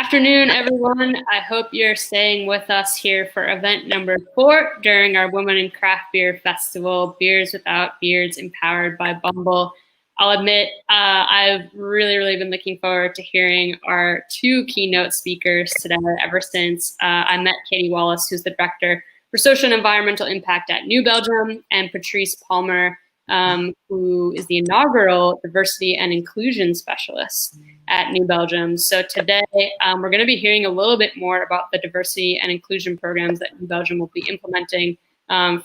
Afternoon, everyone. I hope you're staying with us here for event number 4 during our Women in Craft Beer Festival, Beers Without Beards, empowered by Bumble. I'll admit, I've really been looking forward to hearing our 2 keynote speakers today ever since I met Katie Wallace, who's the Director for Social and Environmental Impact at New Belgium, and Patrice Palmer, who is the inaugural Diversity and Inclusion Specialist at New Belgium. So today, we're going to be hearing a little bit more about the diversity and inclusion programs that New Belgium will be implementing.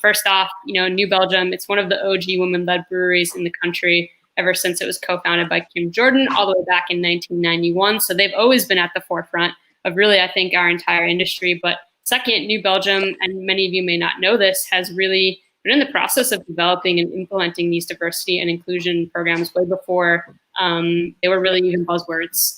First off, New Belgium, it's one of the OG women-led breweries in the country ever since it was co-founded by Kim Jordan all the way back in 1991. So they've always been at the forefront of really, I think, our entire industry. But second, New Belgium, and many of you may not know this, has really been in the process of developing and implementing these diversity and inclusion programs way before they were really even buzzwords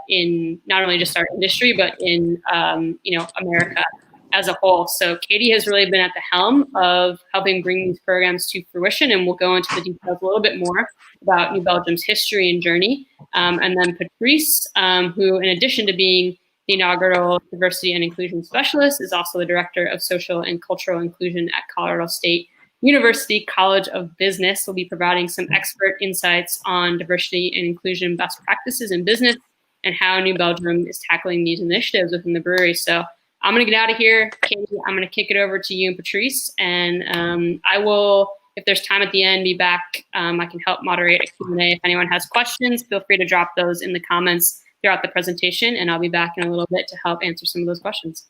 in not only just our industry, but in America as a whole. So Katie has really been at the helm of helping bring these programs to fruition, and we'll go into the details a little bit more about New Belgium's history and journey. And then Patrice, who in addition to being the inaugural Diversity and Inclusion Specialist, is also the Director of Social and Cultural Inclusion at Colorado State University College of Business, will be providing some expert insights on diversity and inclusion best practices in business and how New Belgium is tackling these initiatives within the brewery. So I'm going to get out of here. Katie, I'm going to kick it over to you and Patrice, and I will, if there's time at the end, be back. I can help moderate a Q&A. If anyone has questions, feel free to drop those in the comments throughout the presentation, and I'll be back in a little bit to help answer some of those questions.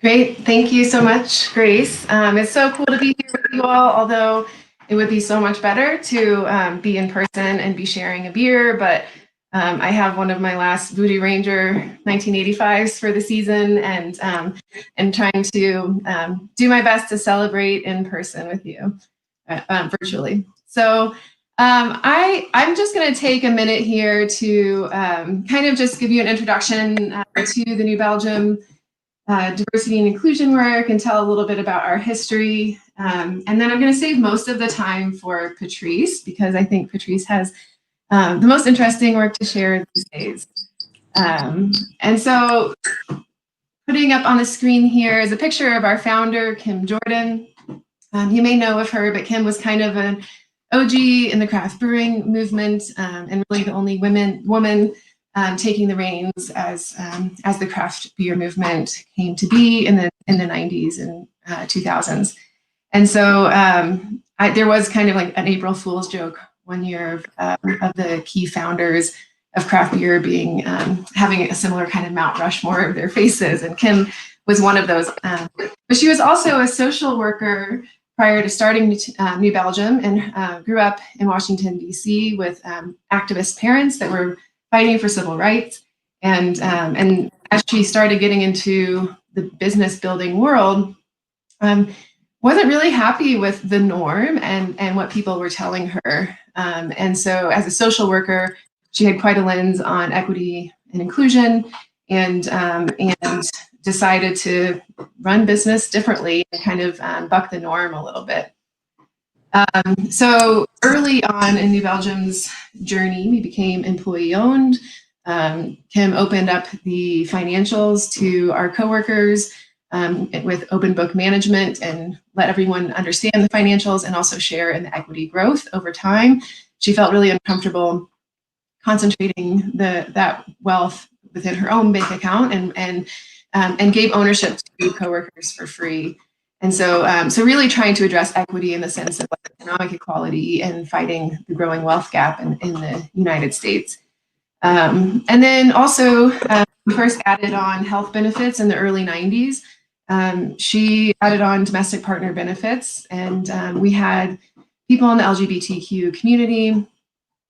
Great, thank you so much, Grace. It's so cool to be here with you all, although it would be so much better to be in person and be sharing a beer, but I have one of my last Voodoo Ranger 1985s for the season, and trying to do my best to celebrate in person with you virtually. So I'm just going to take a minute here to kind of just give you an introduction to the New Belgium diversity and inclusion work and tell a little bit about our history. And then I'm going to save most of the time for Patrice, because I think Patrice has the most interesting work to share these days. And so putting up on the screen here is a picture of our founder, Kim Jordan. You may know of her, but Kim was kind of an OG in the craft brewing movement, and really the only woman taking the reins as the craft beer movement came to be in the 90s and 2000s. And so there was kind of like an April Fool's joke one year of the key founders of craft beer being having a similar kind of Mount Rushmore of their faces, and Kim was one of those. But she was also a social worker prior to starting New Belgium, and grew up in Washington, D.C. with activist parents that were fighting for civil rights. And as she started getting into the business building world, wasn't really happy with the norm and what people were telling her. And so as a social worker, she had quite a lens on equity and inclusion, and decided to run business differently and kind of buck the norm a little bit. So early on in New Belgium's journey, we became employee-owned. Kim opened up the financials to our coworkers with open book management, and let everyone understand the financials and also share in the equity growth over time. She felt really uncomfortable concentrating that wealth within her own bank account, and gave ownership to coworkers for free. And so, really trying to address equity in the sense of economic equality and fighting the growing wealth gap in the United States. And then also, we first added on health benefits in the early 90s. She added on domestic partner benefits, and we had people in the LGBTQ community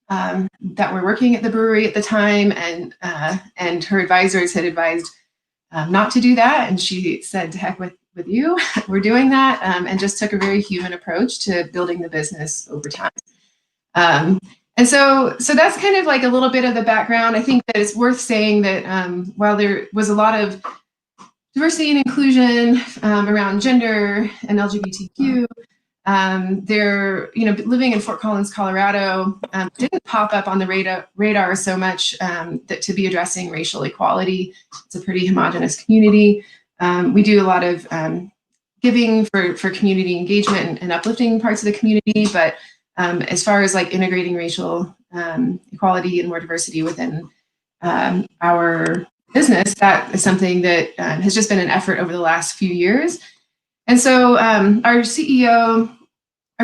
that were working at the brewery at the time, and her advisors had advised not to do that, and she said, to heck with you, we're doing that, and just took a very human approach to building the business over time. And so that's kind of like a little bit of the background. I think that it's worth saying that while there was a lot of diversity and inclusion around gender and LGBTQ, they're, living in Fort Collins, Colorado, didn't pop up on the radar so much that to be addressing racial equality. It's a pretty homogenous community. We do a lot of giving for community engagement and uplifting parts of the community, but as far as like integrating racial equality and more diversity within our business, that is something that has just been an effort over the last few years. And so our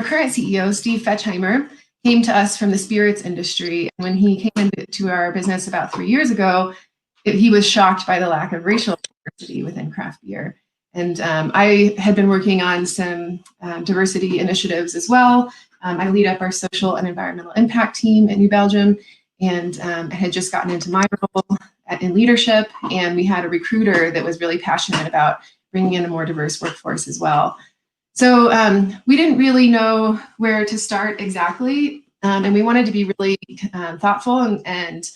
current CEO, Steve Fetchheimer, came to us from the spirits industry. And when he came into our business about 3 years ago, he was shocked by the lack of racial diversity within craft beer. And I had been working on some diversity initiatives as well. I lead up our social and environmental impact team in New Belgium, and I had just gotten into my role in leadership, and we had a recruiter that was really passionate about bringing in a more diverse workforce as well. So we didn't really know where to start exactly, and we wanted to be really thoughtful and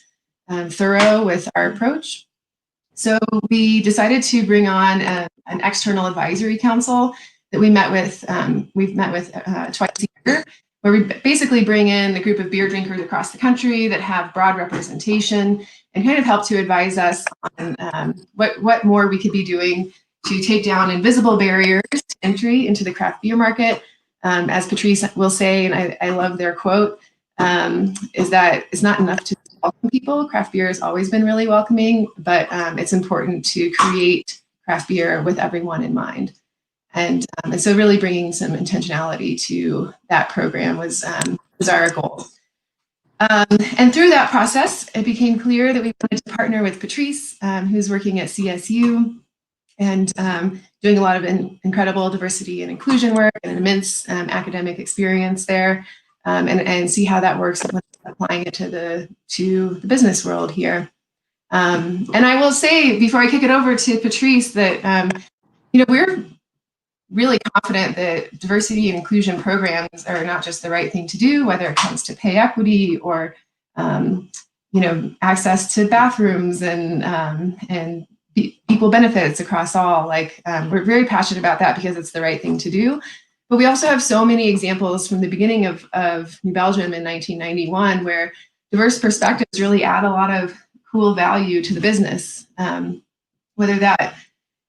thorough with our approach. So we decided to bring on an external advisory council that we've met with twice a year, where we basically bring in a group of beer drinkers across the country that have broad representation and kind of help to advise us on what more we could be doing to take down invisible barriers to entry into the craft beer market. As Patrice will say, and I love their quote, is that it's not enough to welcome people. Craft beer has always been really welcoming, but it's important to create craft beer with everyone in mind. And so really bringing some intentionality to that program was our goal. And through that process, it became clear that we wanted to partner with Patrice, who's working at CSU and doing a lot of incredible diversity and inclusion work and an immense academic experience there, and see how that works when applying it to the business world here. And I will say, before I kick it over to Patrice, that we're really confident that diversity and inclusion programs are not just the right thing to do, whether it comes to pay equity or access to bathrooms and equal benefits across all. We're very passionate about that because it's the right thing to do. But we also have so many examples from the beginning of New Belgium in 1991 where diverse perspectives really add a lot of cool value to the business. Whether that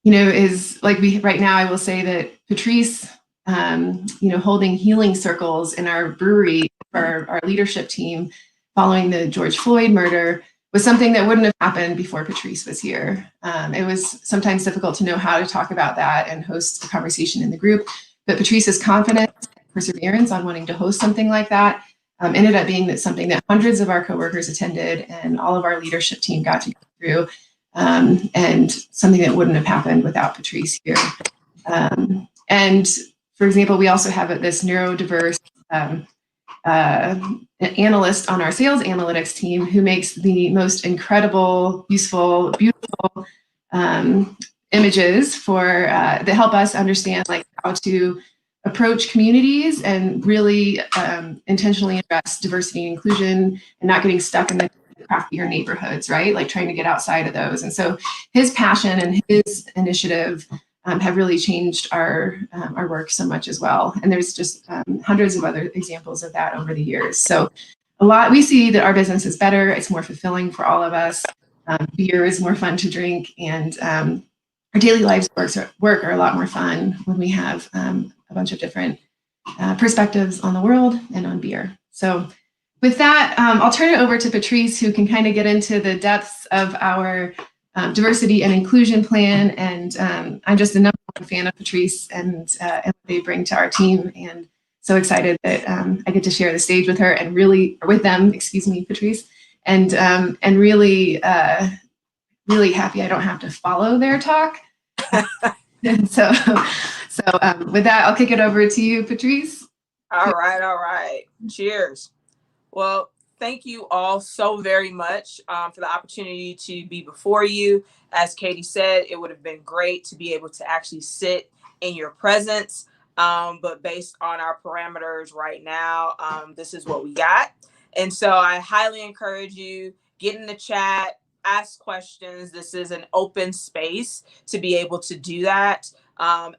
is right now, I will say that Patrice, holding healing circles in our brewery for our leadership team following the George Floyd murder was something that wouldn't have happened before Patrice was here. It was sometimes difficult to know how to talk about that and host a conversation in the group, but Patrice's confidence and perseverance on wanting to host something like that ended up being something that hundreds of our coworkers attended and all of our leadership team got to go through. And something that wouldn't have happened without Patrice here. And for example, we also have this neurodiverse analyst on our sales analytics team who makes the most incredible, useful, beautiful images that help us understand how to approach communities and really intentionally address diversity and inclusion and not getting stuck in the craft beer neighborhoods, right? Trying to get outside of those. And so his passion and his initiative have really changed our work so much as well. And there's just hundreds of other examples of that over the years. So we see that our business is better. It's more fulfilling for all of us. Beer is more fun to drink, and our daily lives work are a lot more fun when we have a bunch of different perspectives on the world and on beer. So with that, I'll turn it over to Patrice, who can kind of get into the depths of our diversity and inclusion plan. And I'm just a number one fan of Patrice and what they bring to our team. And so excited that I get to share the stage with her and with them, Patrice, and really, really happy I don't have to follow their talk. And so with that, I'll kick it over to you, Patrice. All right. Cheers. Well, thank you all so very much for the opportunity to be before you. As Katie said, it would have been great to be able to actually sit in your presence. But based on our parameters right now, this is what we got. And so I highly encourage you, get in the chat, ask questions. This is an open space to be able to do that.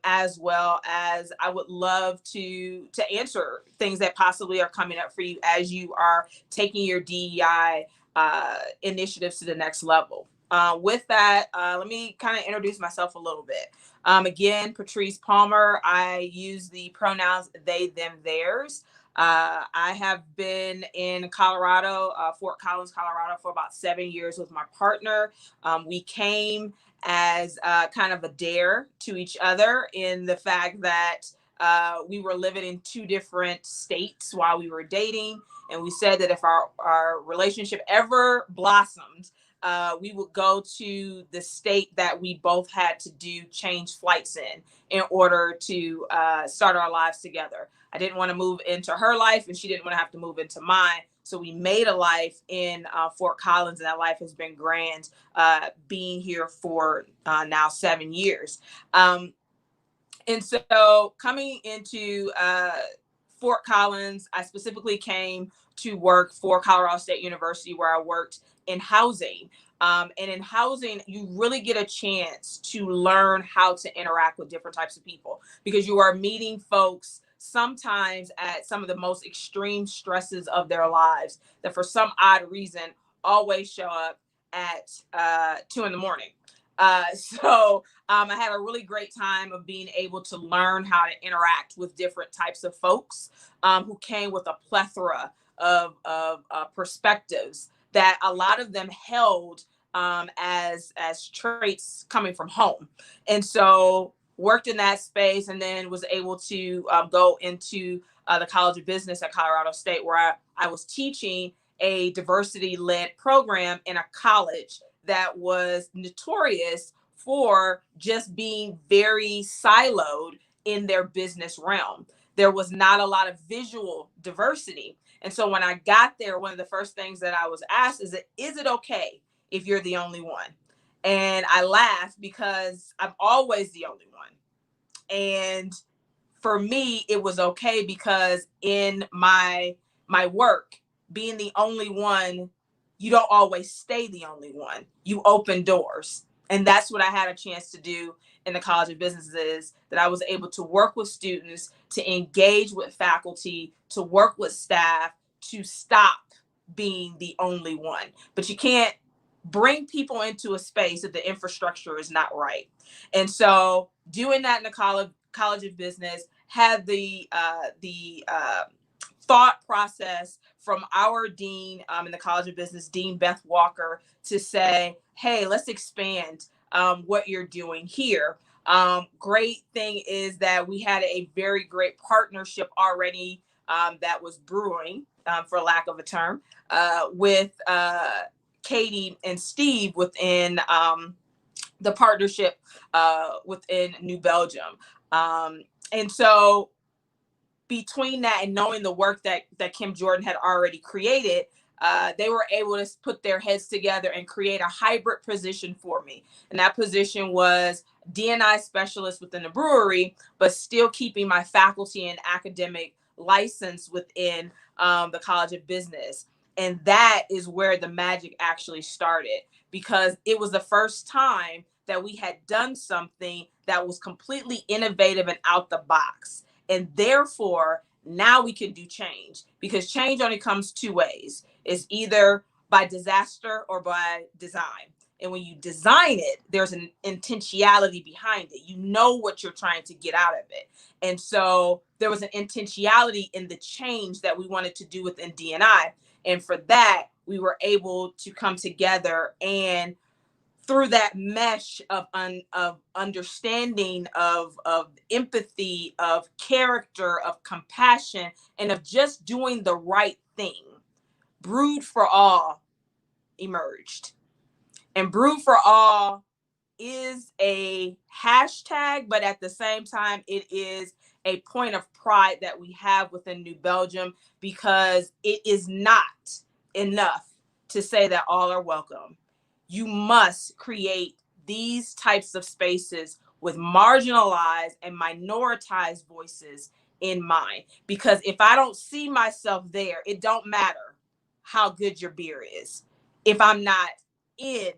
As well as I would love to answer things that possibly are coming up for you as you are taking your DEI initiatives to the next level. With that, let me kind of introduce myself a little bit. Again, Patrice Palmer. I use the pronouns they, them, theirs. I have been in Colorado, Fort Collins, Colorado, for about 7 years with my partner. We came as kind of a dare to each other in the fact that we were living in 2 different states while we were dating. And we said that if our relationship ever blossomed, we would go to the state that we both had to change flights in order to start our lives together. I didn't want to move into her life, and she didn't want to have to move into mine. So we made a life in Fort Collins, and that life has been grand, being here for now 7 years. And so coming into Fort Collins, I specifically came to work for Colorado State University, where I worked in housing. And in housing, you really get a chance to learn how to interact with different types of people, because you are meeting folks sometimes at some of the most extreme stresses of their lives that for some odd reason always show up at 2 in the morning. So I had a really great time of being able to learn how to interact with different types of folks who came with a plethora of perspectives that a lot of them held as traits coming from home. And so worked in that space, and then was able to go into the College of Business at Colorado State, where I was teaching a diversity-led program in a college that was notorious for just being very siloed in their business realm. There was not a lot of visual diversity. And so when I got there, one of the first things that I was asked is it okay if you're the only one? And I laughed because I'm always the only one. And for me, it was okay because in my work, being the only one, you don't always stay the only one. You open doors. And that's what I had a chance to do in the College of Business, is that I was able to work with students, to engage with faculty, to work with staff, to stop being the only one. But you can't bring people into a space if the infrastructure is not right. And so doing that in the College of Business had the thought process from our dean in the College of Business, Dean Beth Walker, to say, hey, let's expand what you're doing here. Great thing is that we had a very great partnership already that was brewing, for lack of a term, with Katie and Steve within the partnership within New Belgium. And so between that and knowing the work that Kim Jordan had already created, they were able to put their heads together and create a hybrid position for me. And that position was D&I specialist within the brewery, but still keeping my faculty and academic license within the College of Business. And that is where the magic actually started, because it was the first time that we had done something that was completely innovative and out the box. And therefore, now we can do change, because change only comes 2 ways. It's either by disaster or by design. And when you design it, there's an intentionality behind it. You know what you're trying to get out of it. And so there was an intentionality in the change that we wanted to do within D&I. And for that, we were able to come together, and through that mesh of understanding, of empathy, of character, of compassion, and of just doing the right thing, Brewed for All emerged. And Brewed for All is a hashtag, but at the same time, it is a point of pride that we have within New Belgium, because it is not enough to say that all are welcome. You must create these types of spaces with marginalized and minoritized voices in mind. Because if I don't see myself there, it don't matter how good your beer is if I'm not in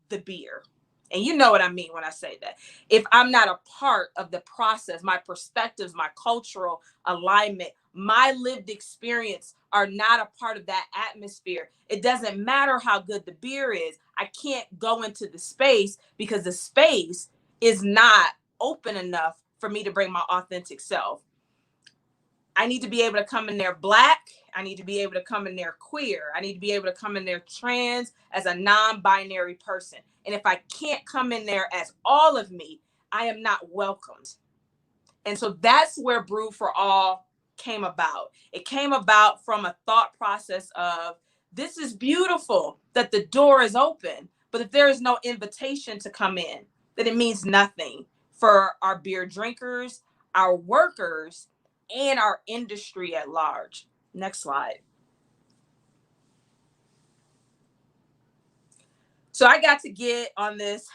the beer. And you know what I mean when I say that. If I'm not a part of the process, my perspectives, my cultural alignment, my lived experience are not a part of that atmosphere, it doesn't matter how good the beer is. I can't go into the space because the space is not open enough for me to bring my authentic self. I need to be able to come in there Black. I need to be able to come in there queer. I need to be able to come in there trans as a non-binary person. And if I can't come in there as all of me, I am not welcomed. And so that's where Brew for All came about. It came about from a thought process of, this is beautiful that the door is open, but if there is no invitation to come in, then it means nothing for our beer drinkers, our workers, and our industry at large. Next slide. So I got to get on this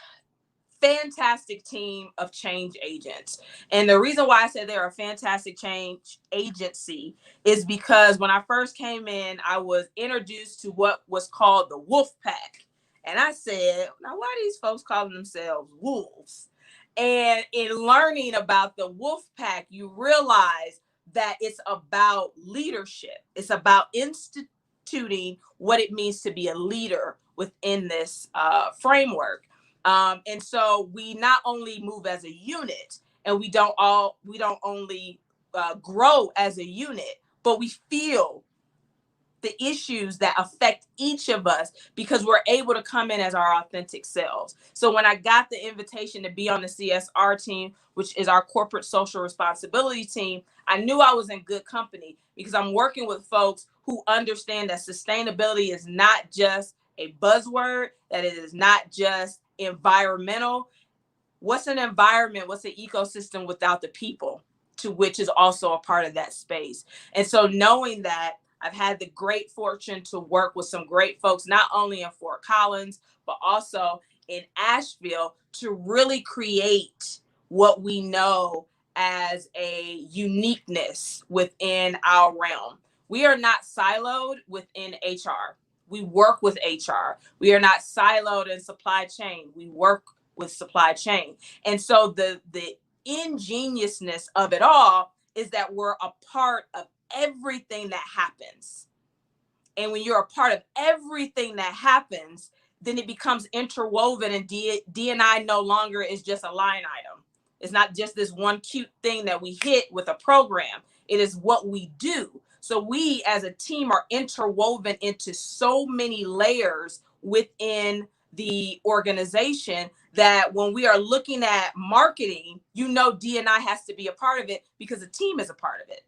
fantastic team of change agents. And the reason why I said they're a fantastic change agency is because when I first came in, I was introduced to what was called the Wolf Pack. And I said, now why are these folks calling themselves wolves? And in learning about the Wolf Pack, you realize that it's about leadership. It's about instituting what it means to be a leader within this framework. And so we not only move as a unit, and we don't only grow as a unit, but we feel the issues that affect each of us because we're able to come in as our authentic selves. So when I got the invitation to be on the CSR team, which is our corporate social responsibility team, I knew I was in good company because I'm working with folks who understand that sustainability is not just a buzzword, that it is not just environmental. What's an environment? What's an ecosystem without the people, to which is also a part of that space? And so knowing that, I've had the great fortune to work with some great folks, not only in Fort Collins, but also in Asheville, to really create what we know as a uniqueness within our realm. We are not siloed within HR. We work with HR. We are not siloed in supply chain. We work with supply chain. And so the ingeniousness of it all is that we're a part of everything that happens. And when you're a part of everything that happens, then it becomes interwoven, and D&I no longer is just a line item. It's not just this one cute thing that we hit with a program. It is what we do. So we as a team are interwoven into so many layers within the organization that when we are looking at marketing, you know, D&I has to be a part of it because the team is a part of it.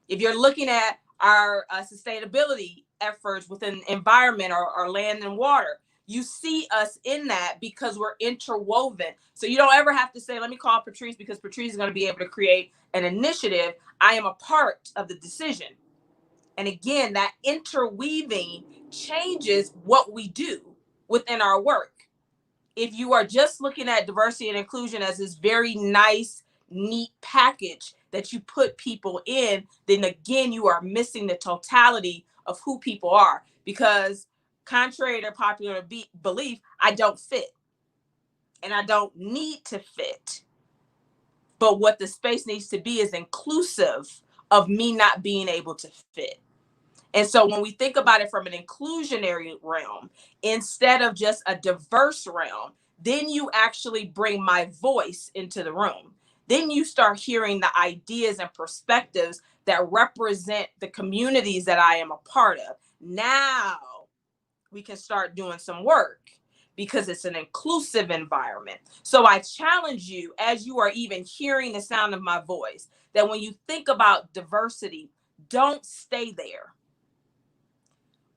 If you're looking at our sustainability efforts within environment or land and water, you see us in that because we're interwoven. So you don't ever have to say, let me call Patrice because Patrice is going to be able to create an initiative. I am a part of the decision. And again, that interweaving changes what we do within our work. If you are just looking at diversity and inclusion as this very nice, neat package that you put people in, then again, you are missing the totality of who people are. Because contrary to popular belief, I don't fit. And I don't need to fit. But what the space needs to be is inclusive of me not being able to fit. And so when we think about it from an inclusionary realm, instead of just a diverse realm, then you actually bring my voice into the room. Then you start hearing the ideas and perspectives that represent the communities that I am a part of. Now we can start doing some work because it's an inclusive environment. So I challenge you, as you are even hearing the sound of my voice, that when you think about diversity, don't stay there.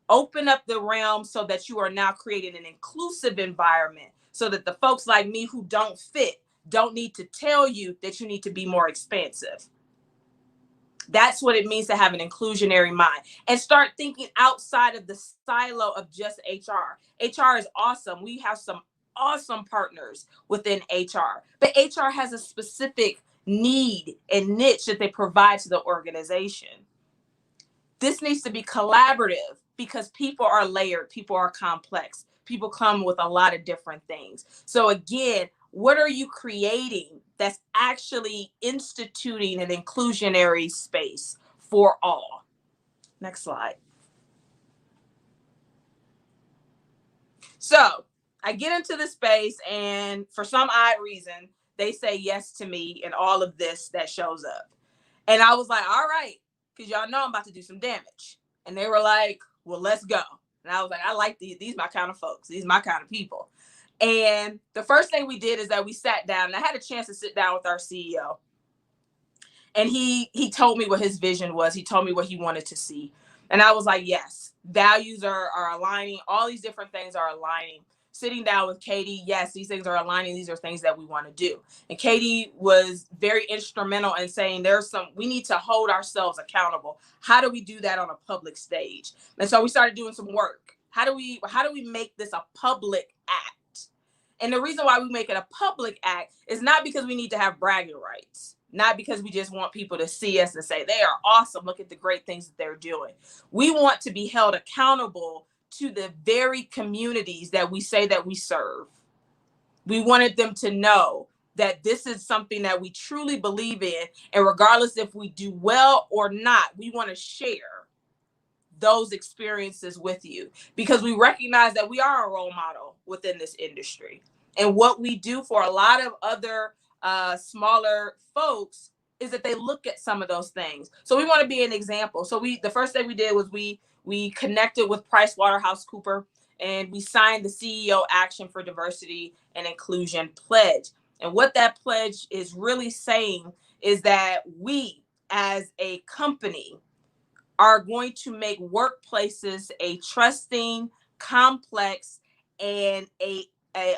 Open up the realm so that you are now creating an inclusive environment so that the folks like me who don't fit don't need to tell you that you need to be more expansive. That's what it means to have an inclusionary mind and start thinking outside of the silo of just HR. HR is awesome. We have some awesome partners within HR, but HR has a specific need and niche that they provide to the organization. This needs to be collaborative because people are layered, people are complex, people come with a lot of different things. So again, what are you creating that's actually instituting an inclusionary space for all? Next slide. So I get into the space, and for some odd reason, they say yes to me and all of this that shows up. And I was like, all right, because y'all know I'm about to do some damage. And they were like, well, let's go. And I was like, I like these my kind of folks. These my kind of people. And the first thing we did is that we sat down, and I had a chance to sit down with our CEO. And he told me what his vision was. He told me what he wanted to see. And I was like, yes, values are aligning. All these different things are aligning. Sitting down with Katie, yes, these things are aligning. These are things that we want to do. And Katie was very instrumental in saying we need to hold ourselves accountable. How do we do that on a public stage? And so we started doing some work. How do we make this a public act? And the reason why we make it a public act is not because we need to have bragging rights, not because we just want people to see us and say, they are awesome, look at the great things that they're doing. We want to be held accountable to the very communities that we say that we serve. We wanted them to know that this is something that we truly believe in. And regardless if we do well or not, we want to share those experiences with you, because we recognize that we are a role model within this industry. And what we do for a lot of other smaller folks is that they look at some of those things. So we want to be an example. So the first thing we did was we connected with PricewaterhouseCoopers, and we signed the CEO Action for Diversity and Inclusion Pledge. And what that pledge is really saying is that we as a company are going to make workplaces a trusting, complex, and a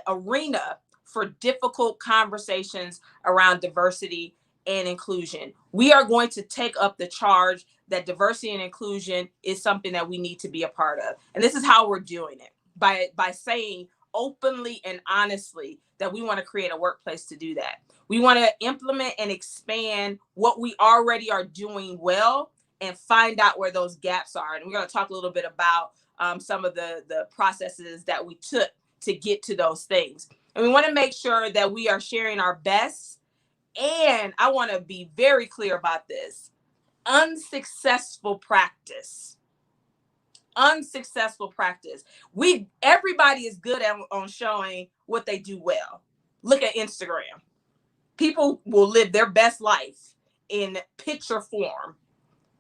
arena for difficult conversations around diversity and inclusion. We are going to take up the charge that diversity and inclusion is something that we need to be a part of. And this is how we're doing it, by saying openly and honestly that we want to create a workplace to do that. We want to implement and expand what we already are doing well and find out where those gaps are. And we're going to talk a little bit about some of the processes that we took to get to those things. And we want to make sure that we are sharing our best. And I want to be very clear about this. Unsuccessful practice. Unsuccessful practice. Everybody is good on showing what they do well. Look at Instagram. People will live their best life in picture form.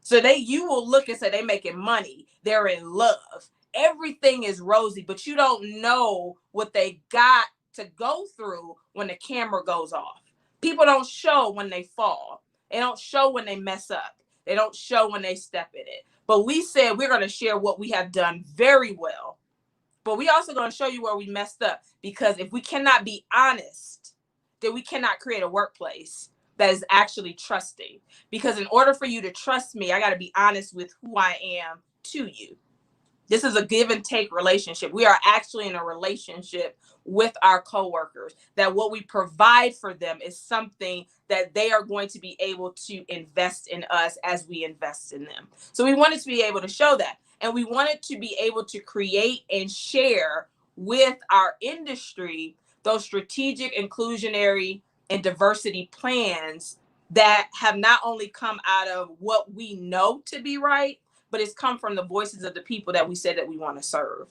So you will look and say they're making money, they're in love, everything is rosy, but you don't know what they got to go through when the camera goes off. People don't show when they fall. They don't show when they mess up. They don't show when they step in it. But we said we're going to share what we have done very well. But we also going to show you where we messed up, because if we cannot be honest, then we cannot create a workplace that is actually trusting. Because in order for you to trust me, I got to be honest with who I am to you. This is a give and take relationship. We are actually in a relationship with our coworkers, that what we provide for them is something that they are going to be able to invest in us as we invest in them. So we wanted to be able to show that. And we wanted to be able to create and share with our industry those strategic, inclusionary, and diversity plans that have not only come out of what we know to be right, but it's come from the voices of the people that we said that we want to serve.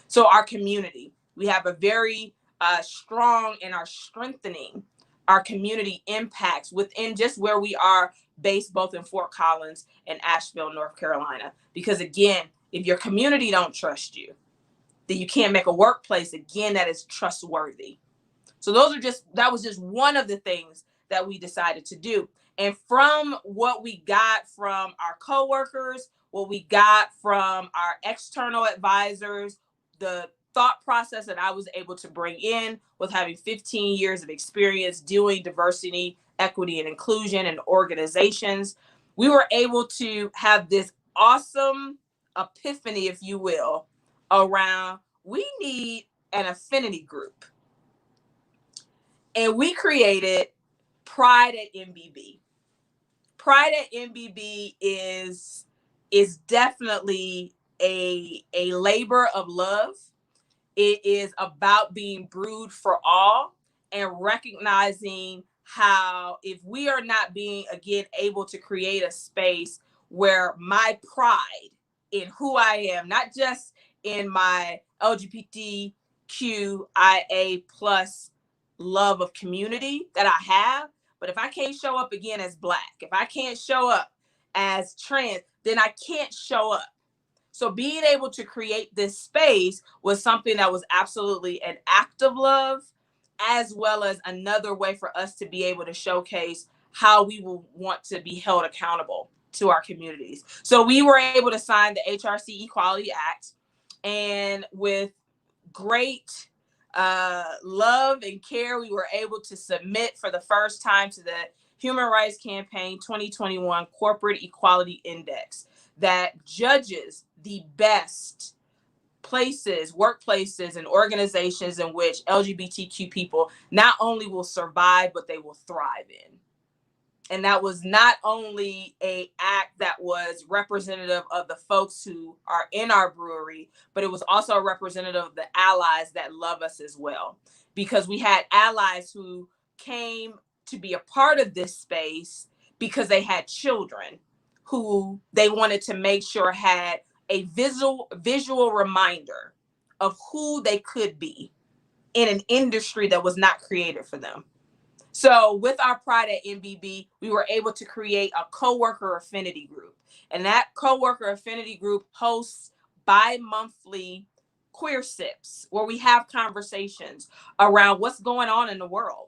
So our community, we have a very strong and are strengthening our community impacts within just where we are based, both in Fort Collins and Asheville, North Carolina. Because again, if your community don't trust you, then you can't make a workplace, again, that is trustworthy. So that was just one of the things that we decided to do. And from what we got from our coworkers, what we got from our external advisors, the thought process that I was able to bring in with having 15 years of experience doing diversity, equity, and inclusion in organizations, we were able to have this awesome epiphany, if you will, around we need an affinity group. And we created Pride at MBB. Pride at MBB is definitely a labor of love. It is about being brewed for all and recognizing how if we are not being, again, able to create a space where my pride in who I am, not just in my LGBTQIA plus love of community that I have, but if I can't show up again as Black, if I can't show up as trans, then I can't show up. So being able to create this space was something that was absolutely an act of love, as well as another way for us to be able to showcase how we will want to be held accountable to our communities. So we were able to sign the HRC Equality Act, and with great love and care, we were able to submit for the first time to the Human Rights Campaign 2021 Corporate Equality Index that judges the best places, workplaces, and organizations in which LGBTQ people not only will survive, but they will thrive in. And that was not only an act that was representative of the folks who are in our brewery, but it was also a representative of the allies that love us as well. Because we had allies who came to be a part of this space because they had children who they wanted to make sure had a visual reminder of who they could be in an industry that was not created for them. So with our Pride at MBB, we were able to create a coworker affinity group. And that coworker affinity group hosts bi-monthly queer sips where we have conversations around what's going on in the world,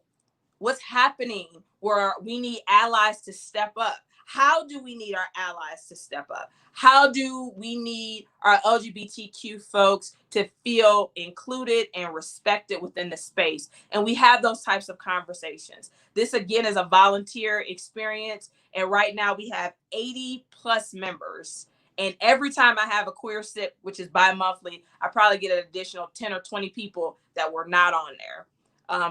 what's happening where we need allies to step up. How do we need our allies to step up? How do we need our LGBTQ folks to feel included and respected within the space? And we have those types of conversations. This, again, is a volunteer experience. And right now we have 80 plus members. And every time I have a queer sip, which is bi-monthly, I probably get an additional 10 or 20 people that were not on there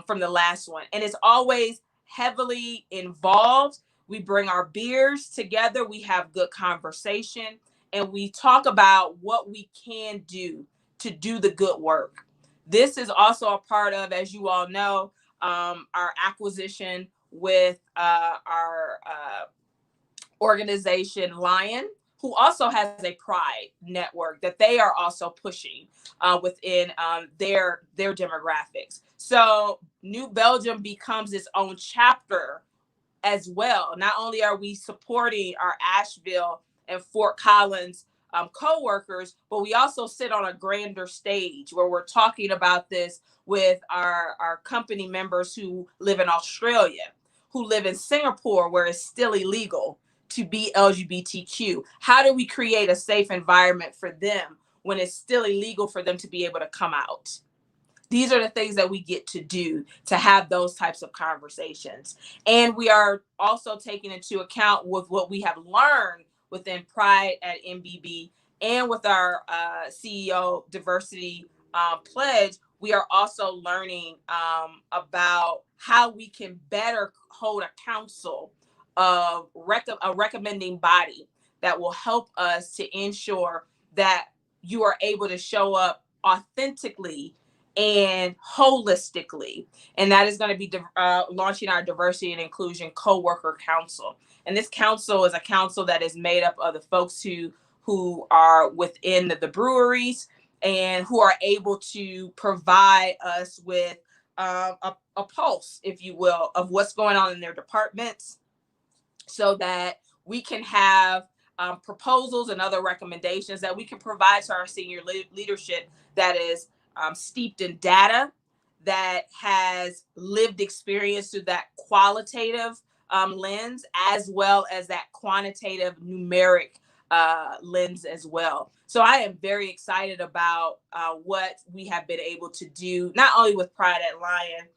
from the last one. And it's always heavily involved. We bring our beers together, we have good conversation, and we talk about what we can do to do the good work. This is also a part of, as you all know, our acquisition with our organization Lion, who also has a Pride network that they are also pushing within their demographics. So New Belgium becomes its own chapter as well. Not only are we supporting our Asheville and Fort Collins co-workers, but we also sit on a grander stage where we're talking about this with our company members who live in Australia, who live in Singapore, where it's still illegal to be LGBTQ. How do we create a safe environment for them when it's still illegal for them to be able to come out? These are the things that we get to do to have those types of conversations. And we are also taking into account with what we have learned within Pride at MBB and with our CEO diversity pledge. We are also learning about how we can better hold a council of a recommending body that will help us to ensure that you are able to show up authentically and holistically. And that is going to be launching our diversity and inclusion co-worker council. And this council is a council that is made up of the folks who are within the breweries and who are able to provide us with a pulse, if you will, of what's going on in their departments, so that we can have proposals and other recommendations that we can provide to our senior leadership that is steeped in data, that has lived experience through that qualitative lens, as well as that quantitative numeric lens as well. So I am very excited about what we have been able to do, not only with Pride at Lion,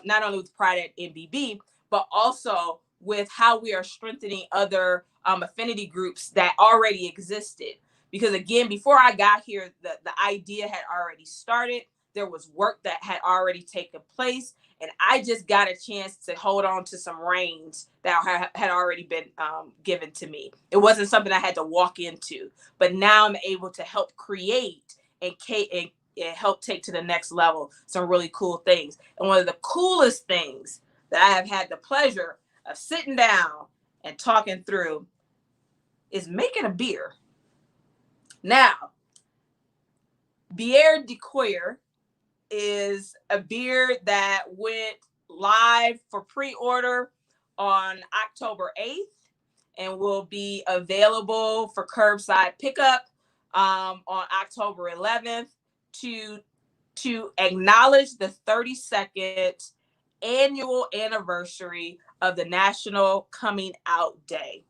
not only with Pride at MBB, but also with how we are strengthening other affinity groups that already existed. Because again, before I got here, the idea had already started. There was work that had already taken place, and I just got a chance to hold on to some reins that had already been given to me. It wasn't something I had to walk into, but now I'm able to help create and help take to the next level some really cool things. And one of the coolest things that I have had the pleasure of sitting down and talking through is making a beer. Now, Bière Decoyer is a beer that went live for pre-order on October 8th and will be available for curbside pickup on October 11th to acknowledge the 32nd annual anniversary of the National Coming Out Day.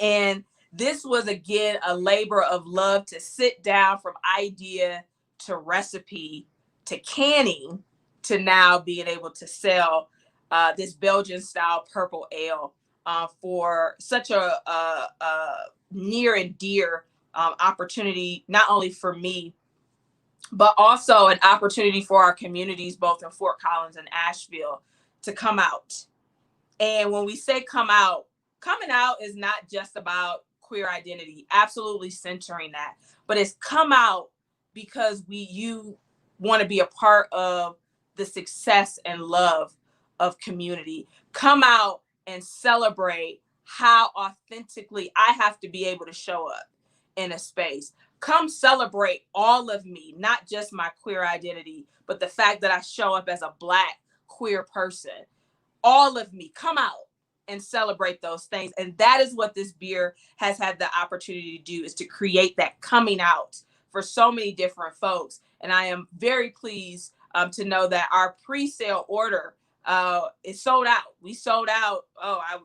And this was, again, a labor of love to sit down from idea to recipe to canning to now being able to sell this Belgian style purple ale for such a near and dear opportunity, not only for me, but also an opportunity for our communities, both in Fort Collins and Asheville, to come out. And when we say come out, coming out is not just about queer identity, absolutely centering that, but it's come out because you want to be a part of the success and love of community. Come out and celebrate how authentically I have to be able to show up in a space. Come celebrate all of me, not just my queer identity, but the fact that I show up as a Black queer person. All of me, come out and celebrate those things. And that is what this beer has had the opportunity to do, is to create that coming out for so many different folks. And I am very pleased to know that our pre-sale order is sold out. We sold out. I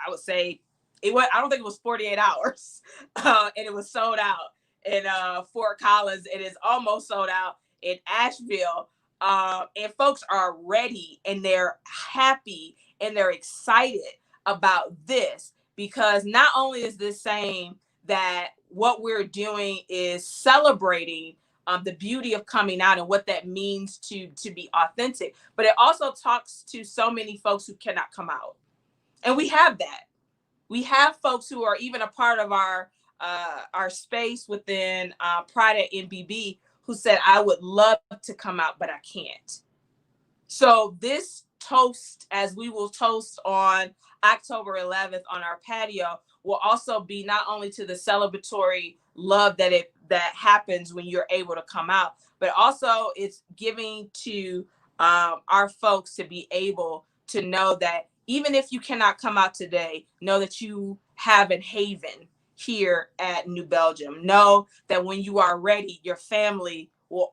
would say I don't think it was 48 hours and it was sold out in Fort Collins. It is almost sold out in Asheville. And folks are ready and they're happy and they're excited about this, because not only is this saying that what we're doing is celebrating the beauty of coming out and what that means to be authentic, but it also talks to so many folks who cannot come out. And we have that. We have folks who are even a part of our space within Pride at NBB who said, I would love to come out, but I can't. So this toast, as we will toast on October 11th on our patio, will also be not only to the celebratory love that happens when you're able to come out, but also it's giving to our folks to be able to know that even if you cannot come out today, know that you have a haven here at New Belgium. Know that when you are ready, your family will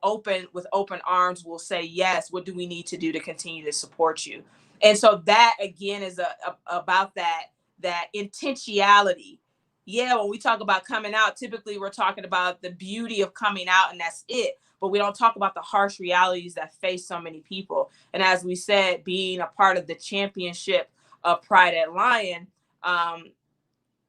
with open arms, will say, yes, what do we need to do to continue to support you? And so that, again, is about that intentionality. Yeah, when we talk about coming out, typically we're talking about the beauty of coming out and that's it. But we don't talk about the harsh realities that face so many people. And as we said, being a part of the championship of Pride at Lion,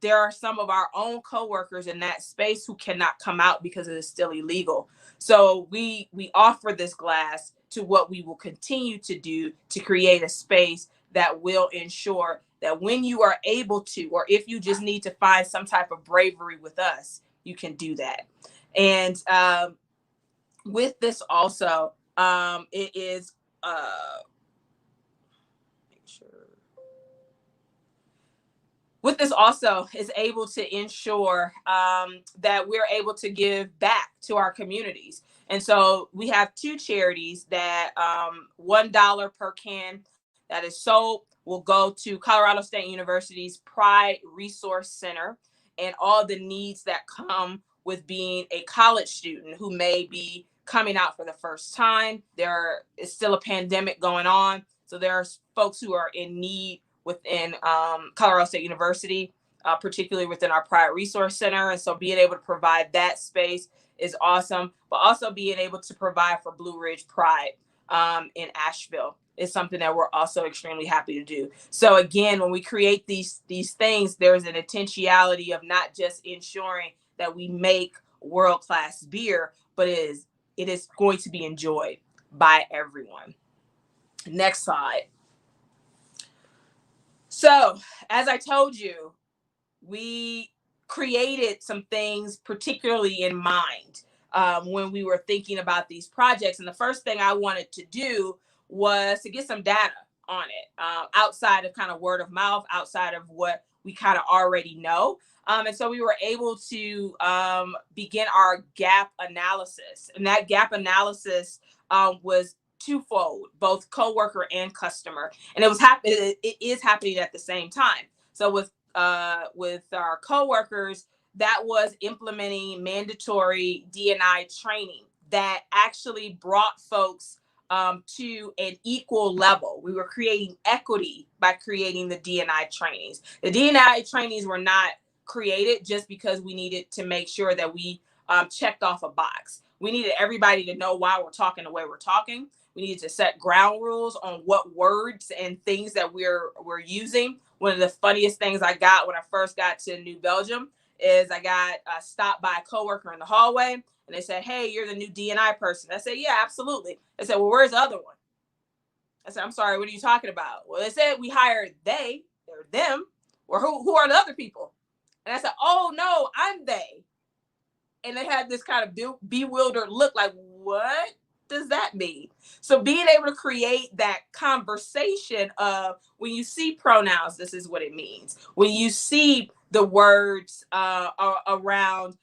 there are some of our own coworkers in that space who cannot come out because it is still illegal. So we offer this glass to what we will continue to do to create a space that will ensure that when you are able to, or if you just need to find some type of bravery with us, you can do that. And with this also, it is with this also is able to ensure that we're able to give back to our communities. And so we have two charities that $1 per can that is sold will go to Colorado State University's Pride Resource Center and all the needs that come with being a college student who may be coming out for the first time. There is still a pandemic going on. So there are folks who are in need within Colorado State University, particularly within our Pride Resource Center. And so being able to provide that space is awesome, but also being able to provide for Blue Ridge Pride in Asheville is something that we're also extremely happy to do. So again, when we create these things, there's an intentionality of not just ensuring that we make world-class beer, but it it is going to be enjoyed by everyone. Next slide. So, as I told you, we created some things particularly in mind when we were thinking about these projects. And the first thing I wanted to do was to get some data on it, outside of kind of word of mouth, outside of what we kind of already know. And so we were able to begin our gap analysis. And that gap analysis was twofold, both coworker and customer. And it is happening at the same time. So with our coworkers, that was implementing mandatory D&I training that actually brought folks to an equal level. We were creating equity by creating the D&I trainings. The D&I trainings were not created just because we needed to make sure that we checked off a box. We needed everybody to know why we're talking the way we're talking. We needed to set ground rules on what words and things that we're using. One of the funniest things I got when I first got to New Belgium is I got stopped by a coworker in the hallway, and they said, "Hey, you're the new D&I person." I said, "Yeah, absolutely." They said, "Well, where's the other one?" I said, "I'm sorry, what are you talking about?" "Well, they said we hired they or them, or who are the other people?" And I said, "Oh no, I'm they." And they had this kind of bewildered look, like, what does that mean? So being able to create that conversation of, when you see pronouns, this is what it means. When you see the words around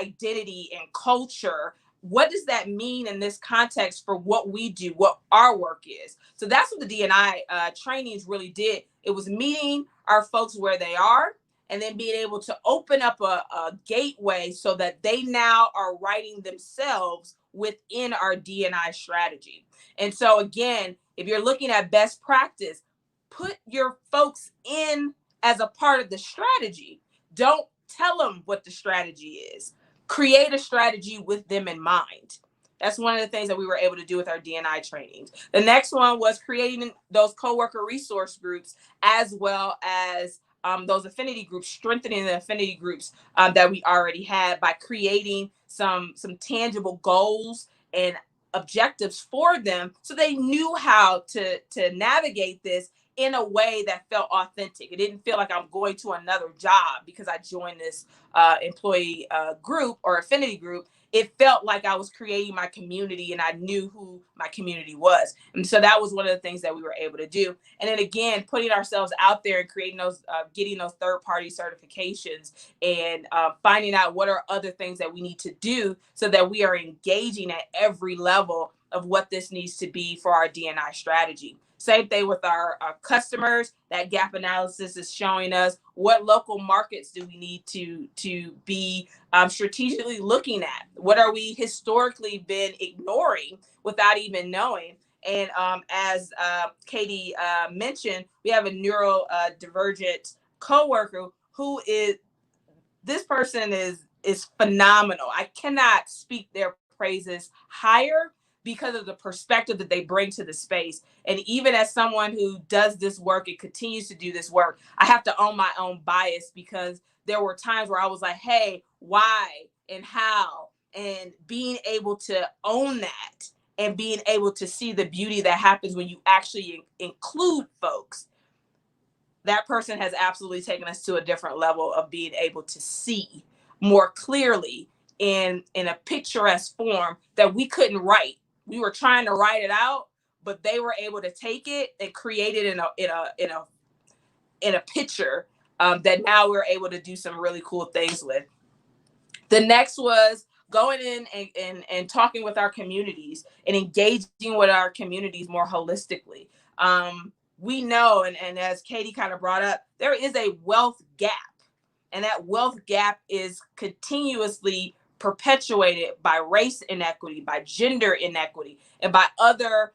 identity and culture, what does that mean in this context for what we do, what our work is? So that's what the D&I trainings really did. It was meeting our folks where they are, and then being able to open up a gateway so that they now are writing themselves within our D&I strategy. And so again, if you're looking at best practice, put your folks in as a part of the strategy. Don't tell them what the strategy is. Create a strategy with them in mind. That's one of the things that we were able to do with our D&I trainings. The next one was creating those coworker resource groups, as well as those affinity groups, strengthening the affinity groups that we already had by creating some tangible goals and objectives for them, so they knew how to navigate this in a way that felt authentic. It didn't feel like I'm going to another job because I joined this employee group or affinity group. It felt like I was creating my community, and I knew who my community was. And so that was one of the things that we were able to do. And then again, putting ourselves out there and creating those, getting those third-party certifications, and finding out what are other things that we need to do so that we are engaging at every level of what this needs to be for our D&I strategy. Same thing with our customers. That gap analysis is showing us what local markets do we need to be strategically looking at. What are we historically been ignoring without even knowing? And as Katie mentioned, we have a neurodivergent coworker who is, this person is phenomenal. I cannot speak their praises higher because of the perspective that they bring to the space. And even as someone who does this work and continues to do this work, I have to own my own bias, because there were times where I was like, hey, why and how? And being able to own that and being able to see the beauty that happens when you actually include folks, that person has absolutely taken us to a different level of being able to see more clearly in a picturesque form that we couldn't write. We were trying to write it out, but they were able to take it and create it in a picture that now we're able to do some really cool things with. The next was going in and talking with our communities and engaging with our communities more holistically. We know, and as Katie kind of brought up, there is a wealth gap, and that wealth gap is continuously perpetuated by race inequity, by gender inequity, and by other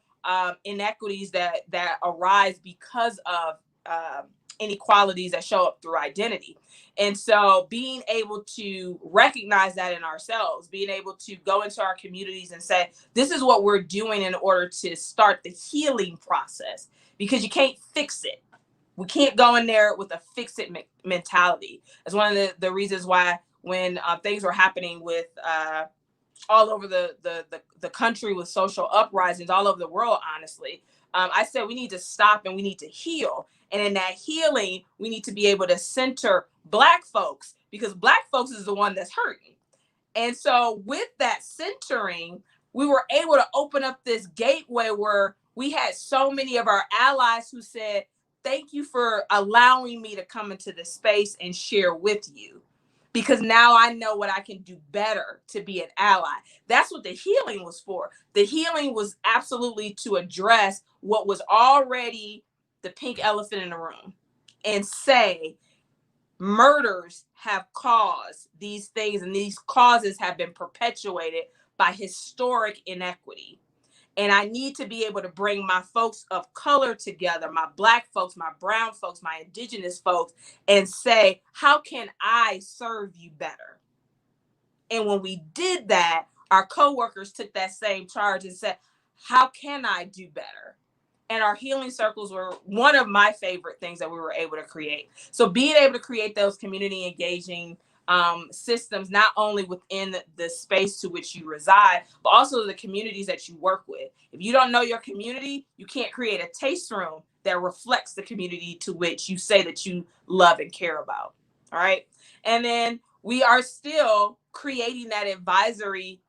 inequities that arise because of inequalities that show up through identity. And so being able to recognize that in ourselves, being able to go into our communities and say, this is what we're doing in order to start the healing process, because you can't fix it. We can't go in there with a fix it mentality. That's one of the reasons why when things were happening with all over the country with social uprisings all over the world, honestly. I said we need to stop and we need to heal. And in that healing, we need to be able to center Black folks, because Black folks is the one that's hurting. And so with that centering, we were able to open up this gateway where we had so many of our allies who said, thank you for allowing me to come into this space and share with you, because now I know what I can do better to be an ally. That's what the healing was for. The healing was absolutely to address what was already the pink elephant in the room and say, murders have caused these things, and these causes have been perpetuated by historic inequity. And I need to be able to bring my folks of color together, my Black folks, my brown folks, my indigenous folks, and say, how can I serve you better? And when we did that, our coworkers took that same charge and said, how can I do better? And our healing circles were one of my favorite things that we were able to create. So being able to create those community engaging systems, not only within the space to which you reside, but also the communities that you work with. If you don't know your community, you can't create a taste room that reflects the community to which you say that you love and care about. All right. And then we are still creating that advisory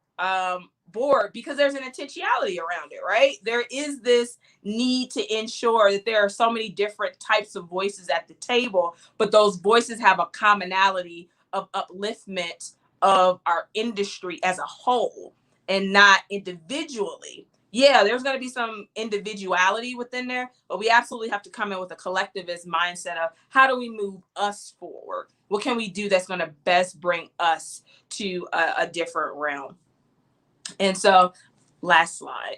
board, because there's an intentionality around it, right? There is this need to ensure that there are so many different types of voices at the table, but those voices have a commonality of upliftment of our industry as a whole and not individually. Yeah, there's going to be some individuality within there, but we absolutely have to come in with a collectivist mindset of how do we move us forward? What can we do that's going to best bring us to a different realm? And so, last slide.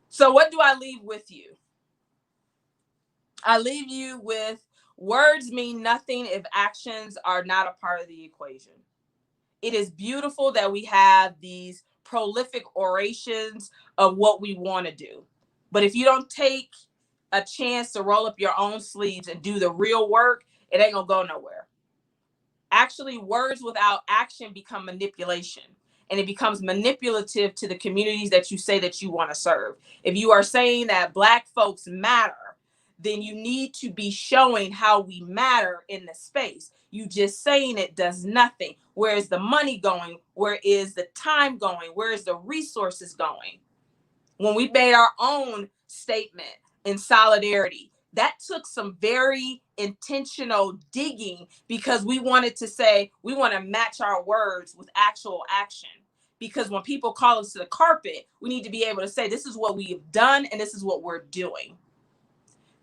So what do I leave with you? I leave you with, words mean nothing if actions are not a part of the equation. It is beautiful that we have these prolific orations of what we want to do. But if you don't take a chance to roll up your own sleeves and do the real work, it ain't gonna go nowhere. Actually, words without action become manipulation, and it becomes manipulative to the communities that you say that you want to serve. If you are saying that Black folks matter, then you need to be showing how we matter in the space. You just saying it does nothing. Where is the money going? Where is the time going? Where is the resources going? When we made our own statement in solidarity, that took some very intentional digging, because we wanted to say, we want to match our words with actual action. Because when people call us to the carpet, we need to be able to say, this is what we've done and this is what we're doing.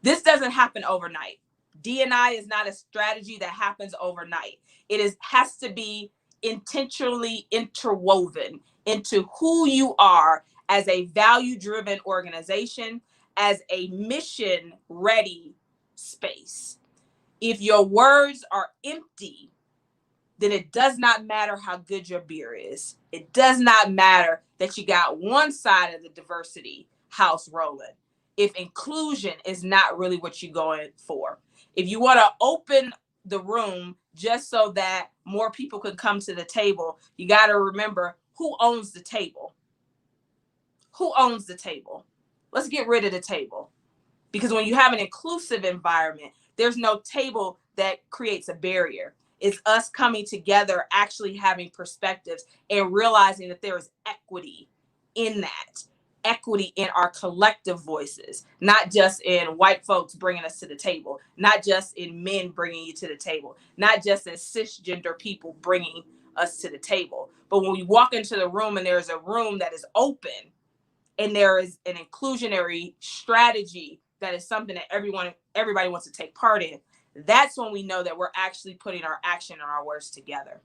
This doesn't happen overnight. D&I is not a strategy that happens overnight. It has to be intentionally interwoven into who you are as a value-driven organization, as a mission-ready space. If your words are empty, then it does not matter how good your beer is. It does not matter that you got one side of the diversity house rolling, if inclusion is not really what you're going for. If you want to open the room just so that more people can come to the table, you got to remember, who owns the table? Who owns the table? Let's get rid of the table. Because when you have an inclusive environment, there's no table that creates a barrier. It's us coming together, actually having perspectives and realizing that there is equity in that. Equity in our collective voices, not just in white folks bringing us to the table, not just in men bringing you to the table, not just in cisgender people bringing us to the table. But when we walk into the room and there's a room that is open and there is an inclusionary strategy that is something that everybody wants to take part in, that's when we know that we're actually putting our action and our words together.